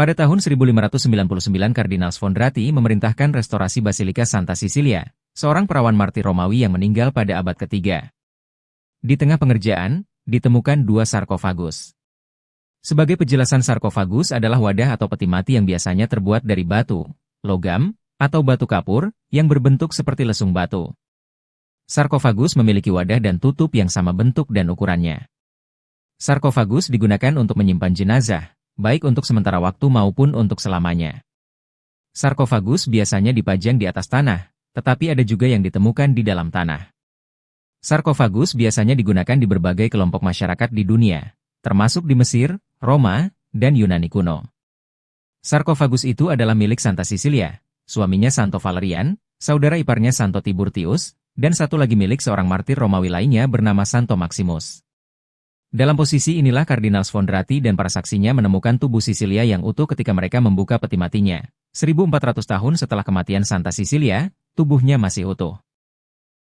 Pada tahun 1599 Kardinal Sfondrati memerintahkan restorasi Basilika Santa Cecilia, seorang perawan martir Romawi yang meninggal pada abad ketiga. Di tengah pengerjaan, ditemukan dua sarkofagus. Sebagai penjelasan, sarkofagus adalah wadah atau peti mati yang biasanya terbuat dari batu, logam, atau batu kapur, yang berbentuk seperti lesung batu. Sarkofagus memiliki wadah dan tutup yang sama bentuk dan ukurannya. Sarkofagus digunakan untuk menyimpan jenazah, baik untuk sementara waktu maupun untuk selamanya. Sarkofagus biasanya dipajang di atas tanah, tetapi ada juga yang ditemukan di dalam tanah. Sarkofagus biasanya digunakan di berbagai kelompok masyarakat di dunia, termasuk di Mesir, Roma, dan Yunani kuno. Sarkofagus itu adalah milik Santa Cecilia, suaminya Santo Valerian, saudara iparnya Santo Tiburtius, dan satu lagi milik seorang martir Romawi lainnya bernama Santo Maximus. Dalam posisi inilah Kardinal Sfondrati dan para saksinya menemukan tubuh Cecilia yang utuh ketika mereka membuka peti matinya. 1400 tahun setelah kematian Santa Cecilia, tubuhnya masih utuh.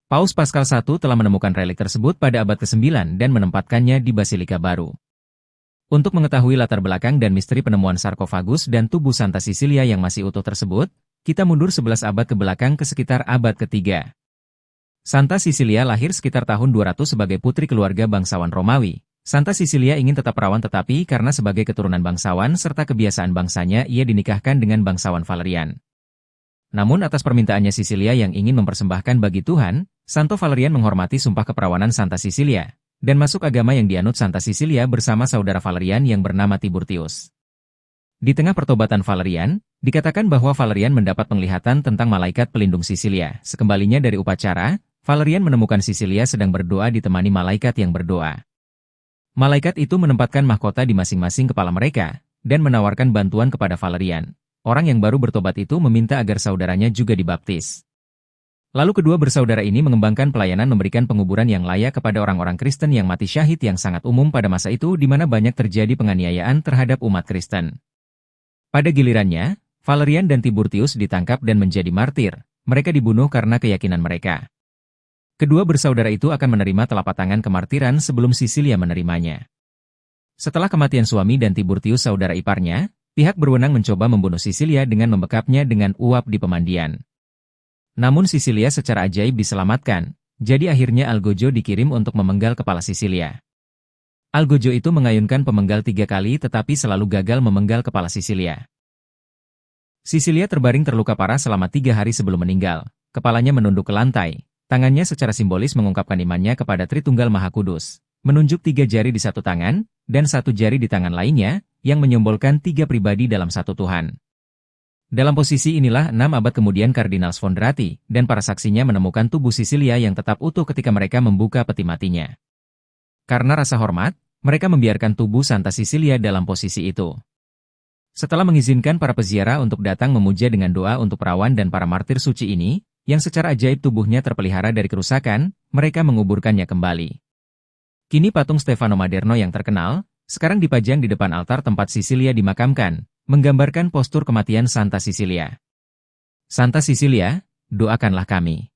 Paus Paskal I telah menemukan relik tersebut pada abad ke-9 dan menempatkannya di Basilika baru. Untuk mengetahui latar belakang dan misteri penemuan sarkofagus dan tubuh Santa Cecilia yang masih utuh tersebut, kita mundur 11 abad ke belakang ke sekitar abad ketiga. Santa Cecilia lahir sekitar tahun 200 sebagai putri keluarga bangsawan Romawi. Santa Cecilia ingin tetap perawan tetapi karena sebagai keturunan bangsawan serta kebiasaan bangsanya ia dinikahkan dengan bangsawan Valerian. Namun atas permintaannya Cecilia yang ingin mempersembahkan bagi Tuhan, Santo Valerian menghormati sumpah keperawanan Santa Cecilia, dan masuk agama yang dianut Santa Cecilia bersama saudara Valerian yang bernama Tiburtius. Di tengah pertobatan Valerian, dikatakan bahwa Valerian mendapat penglihatan tentang malaikat pelindung Cecilia. Sekembalinya dari upacara, Valerian menemukan Cecilia sedang berdoa ditemani malaikat yang berdoa. Malaikat itu menempatkan mahkota di masing-masing kepala mereka, dan menawarkan bantuan kepada Valerian. Orang yang baru bertobat itu meminta agar saudaranya juga dibaptis. Lalu kedua bersaudara ini mengembangkan pelayanan memberikan penguburan yang layak kepada orang-orang Kristen yang mati syahid yang sangat umum pada masa itu di mana banyak terjadi penganiayaan terhadap umat Kristen. Pada gilirannya, Valerian dan Tiburtius ditangkap dan menjadi martir. Mereka dibunuh karena keyakinan mereka. Kedua bersaudara itu akan menerima telapak tangan kemartiran sebelum Cecilia menerimanya. Setelah kematian suami dan Tiburtius saudara iparnya, pihak berwenang mencoba membunuh Cecilia dengan membekapnya dengan uap di pemandian. Namun Cecilia secara ajaib diselamatkan, jadi akhirnya Algojo dikirim untuk memenggal kepala Cecilia. Algojo itu mengayunkan pemenggal 3 kali tetapi selalu gagal memenggal kepala Cecilia. Cecilia terbaring terluka parah selama 3 hari sebelum meninggal, kepalanya menunduk ke lantai. Tangannya secara simbolis mengungkapkan imannya kepada Tritunggal Maha Kudus, menunjuk 3 jari di satu tangan, dan 1 jari di tangan lainnya, yang menyimbolkan 3 pribadi dalam satu Tuhan. Dalam posisi inilah 6 abad kemudian Kardinal Sfondrati dan para saksinya menemukan tubuh Cecilia yang tetap utuh ketika mereka membuka peti matinya. Karena rasa hormat, mereka membiarkan tubuh Santa Cecilia dalam posisi itu. Setelah mengizinkan para peziarah untuk datang memuja dengan doa untuk perawan dan para martir suci ini, yang secara ajaib tubuhnya terpelihara dari kerusakan, mereka menguburkannya kembali. Kini patung Stefano Maderno yang terkenal, sekarang dipajang di depan altar tempat Cecilia dimakamkan, menggambarkan postur kematian Santa Cecilia. Santa Cecilia, doakanlah kami.